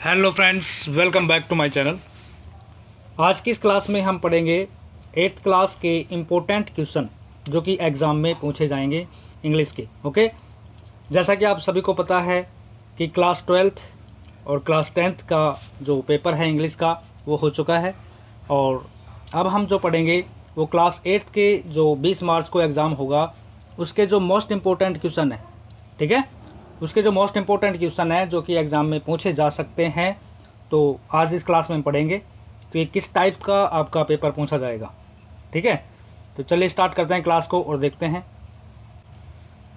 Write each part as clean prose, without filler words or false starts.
Hello friends, welcome back to my channel. आज की इस क्लास में हम पढ़ेंगे 8th क्लास के इम्पोर्टेंट क्वेश्चन जो कि एग्ज़ाम में पूछे जाएंगे इंग्लिश के। ओके, जैसा कि आप सभी को पता है कि क्लास 12th और क्लास 10th का जो पेपर है इंग्लिश का वो हो चुका है और अब हम जो पढ़ेंगे वो क्लास 8th के जो 20 मार्च को एग्ज़ाम होगा उसके जो मोस्ट इम्पोर्टेंट क्वेश्चन है, ठीक है, उसके जो मोस्ट इम्पोर्टेंट क्वेश्चन है जो कि एग्ज़ाम में पूछे जा सकते हैं, तो आज इस क्लास में हम पढ़ेंगे तो ये किस टाइप का आपका पेपर पूछा जाएगा। ठीक है, तो चलिए स्टार्ट करते हैं क्लास को और देखते हैं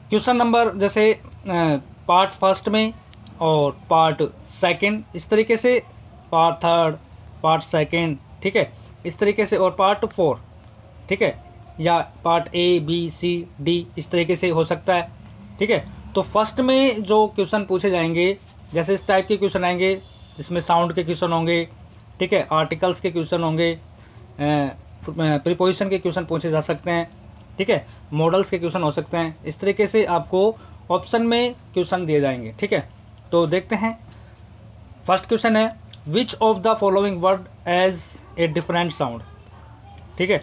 क्वेश्चन नंबर। जैसे पार्ट फर्स्ट में और पार्ट सेकंड इस तरीके से, पार्ट थर्ड, पार्ट सेकंड, ठीक है, इस तरीके से, और पार्ट 4, ठीक है, या part A B C D इस तरीके से हो सकता है। ठीक है, तो फर्स्ट में जो क्वेश्चन पूछे जाएंगे जैसे इस टाइप के क्वेश्चन आएंगे जिसमें साउंड के क्वेश्चन होंगे, ठीक है, आर्टिकल्स के क्वेश्चन होंगे, प्रीपोजिशन के क्वेश्चन पूछे जा सकते हैं, ठीक है, मॉडल्स के क्वेश्चन हो सकते हैं। इस तरीके से आपको ऑप्शन में क्वेश्चन दिए जाएंगे। ठीक है, तो देखते हैं। फर्स्ट क्वेश्चन है which of the following word has a different sound. ठीक है,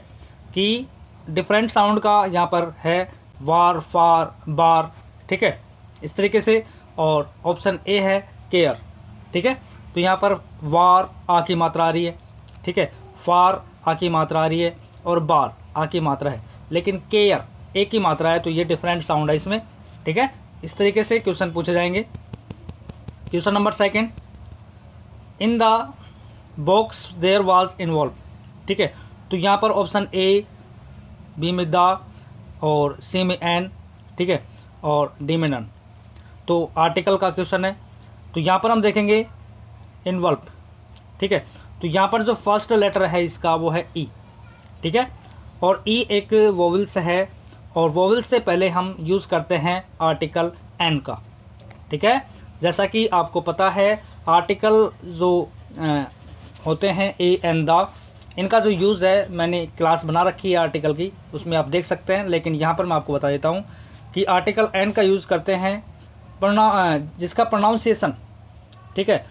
कि डिफरेंट साउंड का यहाँ पर है वार, फार, बार, ठीक है, इस तरीके से। और ऑप्शन ए है केयर। ठीक है, तो यहाँ पर वार आ की मात्रा आ रही है, ठीक है, फार आ की मात्रा आ रही है और बार आ की मात्रा है, लेकिन केयर ए की मात्रा है, तो ये डिफरेंट साउंड है इसमें। ठीक है, इस तरीके से क्वेश्चन पूछे जाएंगे। Question number second, in the box there was involve. ठीक है, तो यहाँ पर ऑप्शन ए, बी में द और सी में एन, ठीक है, और डी में नन, तो आर्टिकल का क्वेश्चन है। तो यहाँ पर हम देखेंगे इन्वॉल्व। ठीक है, तो यहाँ पर जो फर्स्ट लेटर है इसका वो है ई, ठीक है, और ई एक वोवेल्स है और वोवेल्स से पहले हम यूज़ करते हैं आर्टिकल एन का। ठीक है, जैसा कि आपको पता है आर्टिकल जो होते हैं ए एन द, इनका जो यूज़ है मैंने क्लास बना रखी है आर्टिकल की, उसमें आप देख सकते हैं, लेकिन यहाँ पर मैं आपको बता देता हूँ कि आर्टिकल एन का यूज़ करते हैं जिसका प्रोनाउंसिएशन, ठीक है,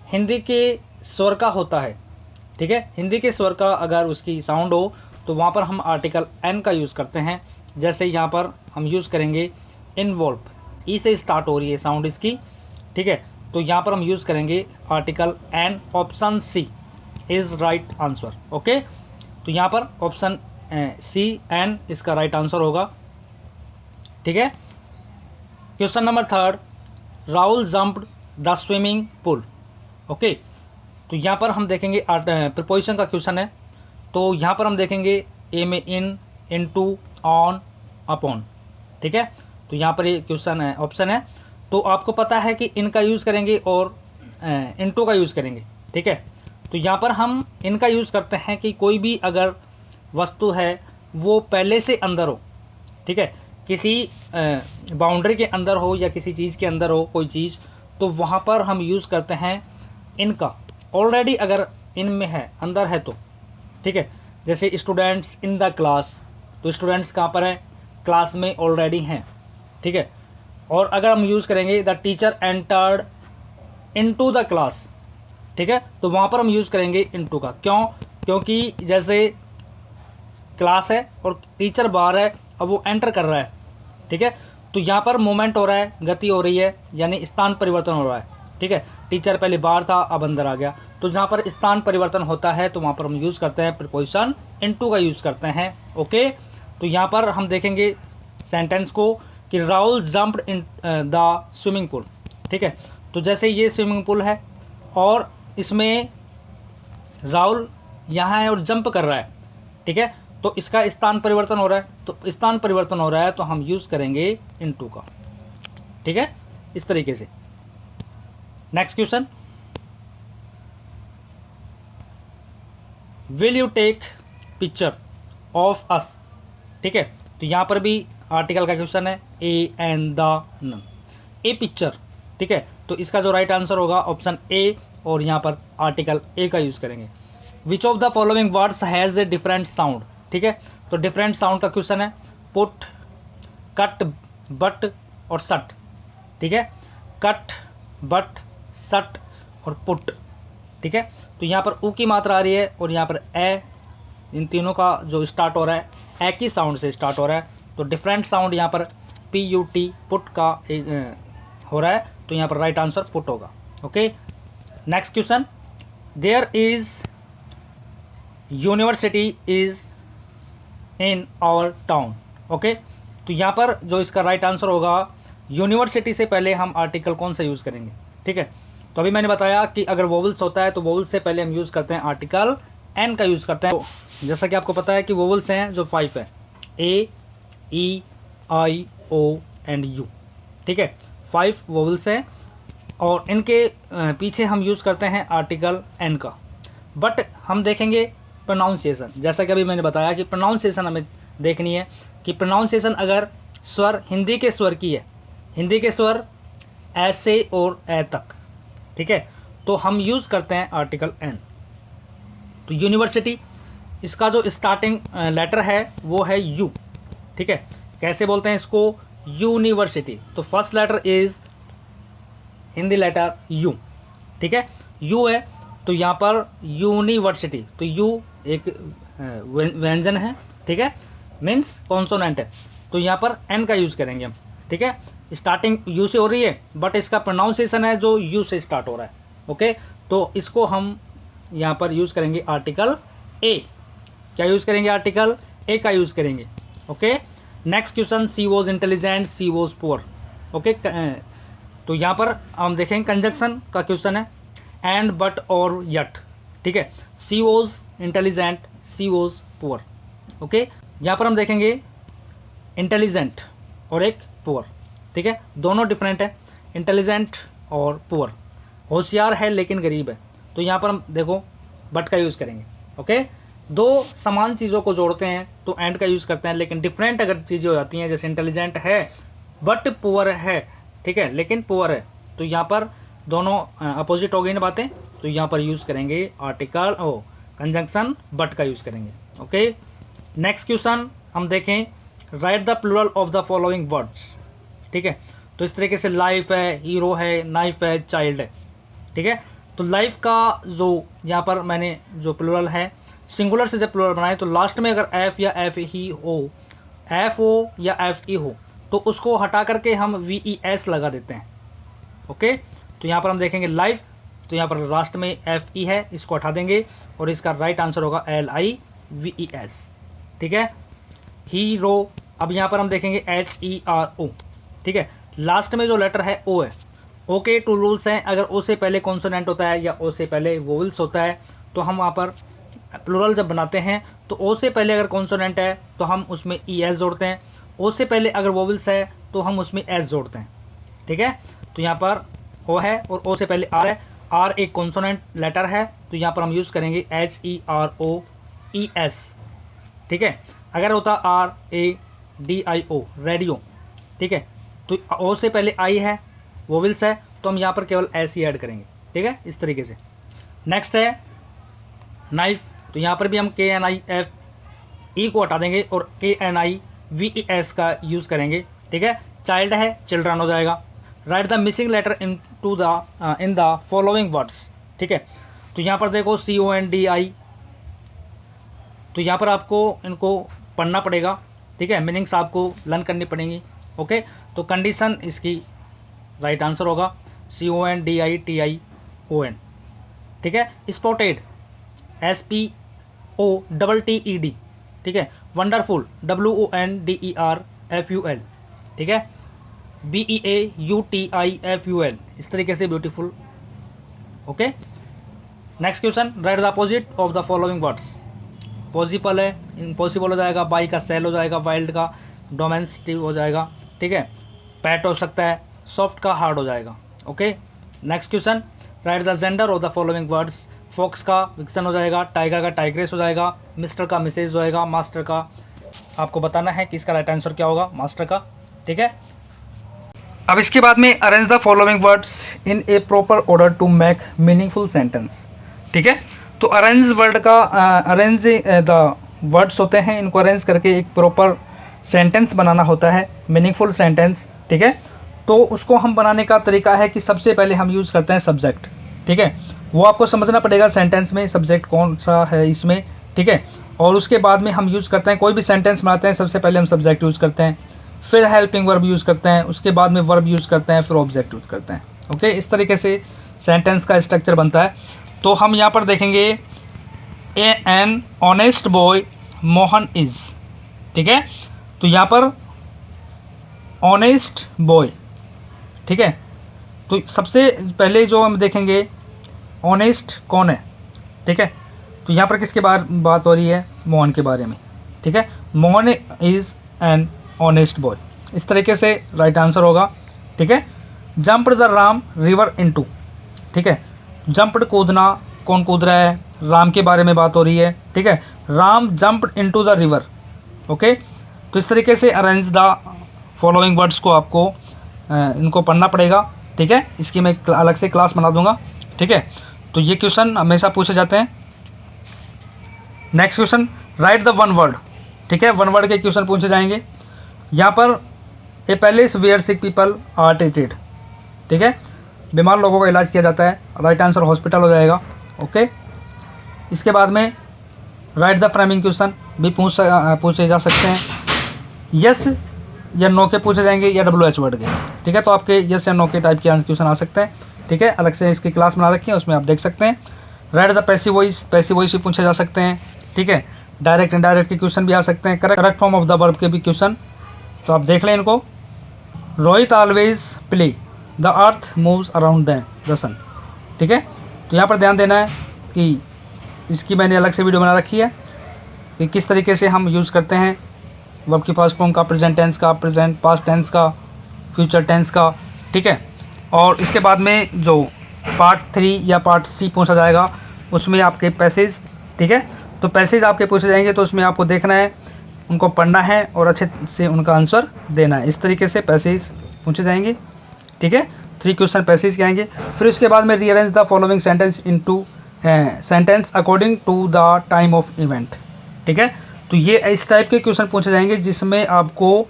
हिंदी के स्वर का होता है। ठीक है, हिंदी के स्वर का अगर उसकी साउंड हो तो वहाँ पर हम आर्टिकल एन का यूज़ करते हैं। जैसे यहाँ पर हम यूज़ करेंगे इन्वॉल्व, ई से स्टार्ट हो रही है साउंड इसकी, ठीक है, तो यहाँ पर हम यूज़ करेंगे article an. Option C is right answer. Okay, तो यहाँ पर ऑप्शन सी एन इसका राइट आंसर होगा। ठीक है, question number third, Rahul jumped the swimming pool. Okay, तो यहाँ पर हम देखेंगे प्रीपोजिशन का क्वेश्चन है, तो यहाँ पर हम देखेंगे ए में इन, इनटू, ऑन, अपॉन। ठीक है, तो यहाँ पर ये क्वेश्चन है, ऑप्शन है, तो आपको पता है कि इन का यूज़ करेंगे और इनटू का यूज़ करेंगे। ठीक है, तो यहाँ पर हम इनका यूज़ करते हैं कि कोई भी अगर वस्तु है वो पहले से अंदर हो, ठीक है, किसी बाउंड्री के अंदर हो या किसी चीज़ के अंदर हो कोई चीज़, तो वहाँ पर हम यूज़ करते हैं इनका। ऑलरेडी अगर इनमें है, अंदर है तो, ठीक है, जैसे स्टूडेंट्स इन द क्लास, तो स्टूडेंट्स कहाँ पर है, क्लास में ऑलरेडी हैं। ठीक है, और अगर हम यूज़ करेंगे the teacher entered into the class, ठीक है, तो वहाँ पर हम यूज़ करेंगे इनटू का। क्यों? क्योंकि जैसे क्लास है और टीचर बाहर है, अब वो एंटर कर रहा है, ठीक है, तो यहाँ पर मूवमेंट हो रहा है, गति हो रही है, यानी स्थान परिवर्तन हो रहा है। ठीक है, टीचर पहले बाहर था अब अंदर आ गया, तो जहाँ पर स्थान परिवर्तन होता है तो वहाँ पर हम यूज़ करते हैं प्रीपोजिशन इनटू का यूज़ करते हैं। ओके, तो यहाँ पर हम देखेंगे सेंटेंस को कि Rahul jumped in the swimming pool. ठीक है, तो जैसे ये स्विमिंग पूल है और इसमें राहुल यहाँ है और जंप कर रहा है, ठीक है, तो इसका स्थान परिवर्तन हो रहा है, तो स्थान परिवर्तन हो रहा है तो हम यूज़ करेंगे इनटू का। ठीक है, इस तरीके से। Next question, will you take picture of us. ठीक है, तो यहाँ पर भी आर्टिकल का क्वेश्चन है, a and the none, a picture. ठीक है, तो इसका जो राइट आंसर होगा ऑप्शन ए, और यहाँ पर आर्टिकल ए का यूज़ करेंगे। Which of the following words has a different sound. ठीक है, तो डिफरेंट साउंड का क्वेश्चन है, पुट, कट, बट और सट। ठीक है, कट, बट, सट और पुट, ठीक है। तो यहाँ पर ऊ की मात्रा आ रही है और यहाँ पर ए, इन तीनों का जो स्टार्ट हो रहा है ए की साउंड से स्टार्ट हो रहा है, तो डिफरेंट साउंड यहाँ पर पी यू टी पुट का हो रहा है, तो यहाँ पर राइट आंसर पुट होगा। Okay, next question, there is university is in our town. Okay, तो यहाँ पर जो इसका राइट आंसर होगा, यूनिवर्सिटी से पहले हम आर्टिकल कौन सा यूज़ करेंगे, ठीक है। तो अभी मैंने बताया कि अगर वोवल्स होता है तो वोवल्स से पहले हम यूज़ करते हैं आर्टिकल एन का यूज़ करते हैं। तो जैसा कि आपको पता है कि वोवल्स हैं जो 5 है, ए, ई, आई, ओ एंड यू, ठीक है। 5 वोवल्स हैं और इनके पीछे हम यूज़ करते हैं आर्टिकल एन का। बट हम देखेंगे प्रोनाउंसिएशन, जैसा कि अभी मैंने बताया कि प्रोनाउंसिएशन हमें देखनी है कि प्रोनाउंसिएशन अगर स्वर हिंदी के स्वर की है, हिंदी के स्वर ऐसे और ए तक, ठीक है, तो हम यूज़ करते हैं आर्टिकल एन। तो यूनिवर्सिटी, इसका जो स्टार्टिंग लेटर है वो है यू, ठीक है। कैसे बोलते हैं इसको, यूनिवर्सिटी, तो first letter is Hindi letter U, ठीक है, यू है, तो यहाँ पर यूनिवर्सिटी, तो यू एक व्यंजन है, ठीक है, मीन्स कॉन्सोनेंट है, तो यहाँ पर एन का यूज़ करेंगे हम, ठीक है। स्टार्टिंग यू से हो रही है बट इसका प्रोनाउंसिएशन है जो यू से स्टार्ट हो रहा है। ओके, तो इसको हम यहाँ पर यूज़ करेंगे आर्टिकल ए। क्या यूज़ करेंगे, आर्टिकल ए का यूज़ करेंगे। Okay, next question, she was intelligent, she was poor. Okay, तो यहाँ पर हम देखेंगे कंजक्शन का क्वेश्चन है, एंड, बट और यट, ठीक है। She was intelligent, she was poor. Okay, यहाँ पर हम देखेंगे इंटेलिजेंट और एक पुअर, ठीक है, दोनों डिफरेंट है, इंटेलिजेंट और पुअर, होशियार है लेकिन गरीब है, तो यहाँ पर हम देखो बट का यूज़ करेंगे। ओके, दो समान चीज़ों को जोड़ते हैं तो एंड का यूज़ करते हैं, लेकिन डिफरेंट अगर चीज़ें हो जाती हैं, जैसे इंटेलिजेंट है बट पुअर है, ठीक है, लेकिन पुअर है, तो यहाँ पर दोनों अपोजिट हो गई ना बातें, तो यहाँ पर यूज़ करेंगे आर्टिकल कंजंक्शन बट का यूज़ करेंगे। ओके, नेक्स्ट क्वेश्चन हम देखें, write the plural of the following words, ठीक है। तो इस तरीके से लाइफ है, हीरो है, नाइफ है, चाइल्ड है, ठीक है। तो लाइफ का जो यहाँ पर मैंने जो प्लूरल है, सिंगुलर से जब प्लूरल बनाए तो लास्ट में अगर एफ या एफ ही हो, एफ हो या एफ ई हो, तो उसको हटा करके हम वी ई एस लगा देते हैं। ओके, तो यहाँ पर हम देखेंगे लाइफ, तो यहाँ पर लास्ट में एफ ई है, इसको हटा देंगे और इसका राइट आंसर होगा L I V E S, ठीक है। हीरो, अब यहाँ पर हम देखेंगे एच ई आर ओ, ठीक है, लास्ट में जो लेटर है ओ है। ओ के 2 रूल्स हैं, अगर ओ से पहले कॉन्सोनेंट होता है या ओ से पहले वोवल्स होता है, तो हम वहाँ पर प्लूरल जब बनाते हैं तो ओ से पहले अगर कॉन्सोनेंट है तो हम उसमें ई एस जोड़ते हैं, ओ से पहले अगर वोवल्स है तो हम उसमें एस जोड़ते हैं, ठीक है। तो यहाँ पर ओ है और ओ से पहले आर है, आर एक कॉन्सोनेंट लेटर है, तो यहाँ पर हम यूज़ करेंगे H E R O E S, ठीक है। अगर होता R A D I O, radio, ठीक है, तो ओ से पहले आई है, वोवल्स है, तो हम यहाँ पर केवल एस ही ऐड करेंगे, ठीक है, इस तरीके से। नेक्स्ट है नाइफ, तो यहाँ पर भी हम के एन आई एफ ई को हटा देंगे और K N I V E S का यूज़ करेंगे, ठीक है। चाइल्ड है, चिल्ड्रन हो जाएगा। Write the missing letter in to the in the following words, ठीक है। तो यहाँ पर देखो सी ओ एन डी आई, तो यहाँ पर आपको इनको पढ़ना पड़ेगा, ठीक है, मीनिंग्स आपको लर्न करनी पड़ेंगी। ओके, तो कंडीशन इसकी राइट आंसर होगा C O N D I T I O N, ठीक है। Spotted, S P O double T E D, ठीक है। Wonderful, W O N D E R F U L, ठीक है। B E A U T I F U L, इस तरीके से beautiful. Okay, next question, write the opposite of the following words. Possible है, impossible हो जाएगा, by का cell हो जाएगा, वाइल्ड का डोमेस्टिक हो जाएगा, ठीक है, पैट हो सकता है, सॉफ्ट का हार्ड हो जाएगा। Okay, next question, write the gender of the following words. Fox का विक्सन हो जाएगा, टाइगर का टाइग्रेस हो जाएगा, मिस्टर का मिसेज हो जाएगा, मास्टर का आपको बताना है कि इसका राइट आंसर क्या होगा, मास्टर का, ठीक है। अब इसके बाद में arrange the following words in a proper order to make meaningful sentence, ठीक है। तो अरेंज वर्ड का अरेंज द वर्ड्स होते हैं, इनको अरेंज करके एक प्रॉपर सेंटेंस बनाना होता है, मीनिंगफुल सेंटेंस, ठीक है। तो उसको हम बनाने का तरीका है कि सबसे पहले हम यूज़ करते हैं सब्जेक्ट, ठीक है, वो आपको समझना पड़ेगा सेंटेंस में सब्जेक्ट कौन सा है इसमें, ठीक है। और उसके बाद में हम यूज़ करते हैं, कोई भी सेंटेंस बनाते हैं सबसे पहले हम सब्जेक्ट यूज़ करते हैं, फिर हेल्पिंग वर्ब यूज़ करते हैं, उसके बाद में वर्ब यूज़ करते हैं, फिर ऑब्जेक्ट यूज़ करते हैं। ओके, इस तरीके से सेंटेंस का स्ट्रक्चर बनता है। तो हम यहाँ पर देखेंगे an honest boy Mohan is, ठीक है। तो यहाँ पर ऑनेस्ट बॉय, ठीक है। तो सबसे पहले जो हम देखेंगे ऑनेस्ट कौन है, ठीक है। तो यहाँ पर किसके बात हो रही है, मोहन के बारे में, ठीक है। Mohan is an honest boy, इस तरीके से राइट आंसर होगा, ठीक है। Jumped the Ram river into, ठीक है। जंप्ड कूदना, कौन कूद रहा है, राम के बारे में बात हो रही है, ठीक है। Ram jumped into the river, okay. तो इस तरीके से अरेंज द फॉलोइंग वर्ड्स को आपको इनको पढ़ना पड़ेगा, ठीक है। इसकी मैं अलग से क्लास बना दूंगा, ठीक है। तो ये क्वेश्चन हमेशा पूछे जाते हैं। Next question, write the one word, ठीक है। वन वर्ड के क्वेश्चन पूछे जाएंगे। यहाँ पर a palace where sick people are treated, ठीक है। बीमार लोगों का इलाज किया जाता है, राइट आंसर हॉस्पिटल हो जाएगा, ओके। इसके बाद में राइट द फ्रेमिंग क्वेश्चन भी पूछे जा सकते हैं। यस या नो के पूछे जाएंगे या WH वर्ड के, ठीक है। तो आपके यस या नो के टाइप के क्वेश्चन आ सकते हैं, ठीक है। अलग से इसकी क्लास बना रखी है, उसमें आप देख सकते हैं। राइट द पैसिव वॉइस भी पूछे जा सकते हैं, ठीक है। डायरेक्ट इनडायरेक्ट के क्वेश्चन भी आ सकते हैं। Correct form of the verb के भी क्वेश्चन, तो आप देख लें इनको। Rohit always play the earth moves around the sun, ठीक है। तो यहाँ पर ध्यान देना है कि इसकी मैंने अलग से वीडियो बना रखी है कि किस तरीके से हम यूज़ करते हैं वर्ब की फर्स्ट फॉर्म का, प्रेजेंट टेंस का, प्रेजेंट पास्ट टेंस का, फ्यूचर टेंस का, ठीक है। और इसके बाद में जो पार्ट 3 या पार्ट C पूछा जाएगा उसमें आपके पैसेज, ठीक है। तो पैसेज आपके पूछे जाएंगे, तो उसमें आपको देखना है, उनको पढ़ना है और अच्छे से उनका आंसर देना है। इस तरीके से पैसेज पूछे जाएंगे, ठीक है। 3 क्वेश्चन पैसेज के आएंगे। फिर उसके बाद में rearrange the following sentence into sentence according to the time of event, ठीक है। तो ये इस टाइप के क्वेश्चन पूछे जाएंगे जिसमें आपको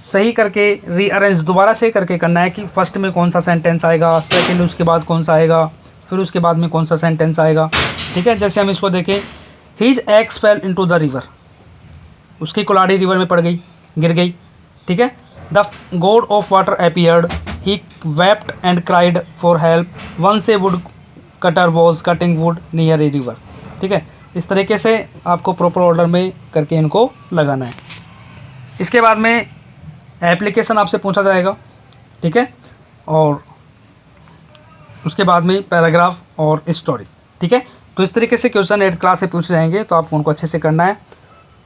सही करके रीअरेंज दोबारा से करके करना है कि फर्स्ट में कौन सा सेंटेंस आएगा, सेकंड उसके बाद कौन सा आएगा, फिर उसके बाद में कौन सा सेंटेंस आएगा, ठीक है। जैसे हम इसको देखें, his axe fell into the river, उसकी कुल्हाड़ी रिवर में पड़ गई, गिर गई, ठीक है। The god of water appeared, he wept and cried for help, once wood cutter was cutting wood near a river, ठीक है। इस तरीके से आपको प्रॉपर ऑर्डर में करके इनको लगाना है। इसके बाद में एप्लीकेशन आपसे पूछा जाएगा, ठीक है। और उसके बाद में पैराग्राफ और स्टोरी, ठीक है। तो इस तरीके से क्वेश्चन 8th क्लास से पूछे जाएंगे, तो आपको उनको अच्छे से करना है,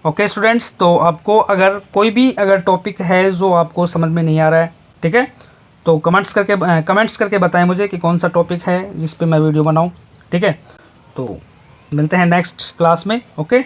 ओके स्टूडेंट्स। तो आपको अगर कोई भी टॉपिक है जो आपको समझ में नहीं आ रहा है, ठीक है, तो कमेंट्स करके बताएं मुझे कि कौन सा टॉपिक है जिस पे मैं वीडियो बनाऊं, ठीक है। तो मिलते हैं नेक्स्ट क्लास में, ओके।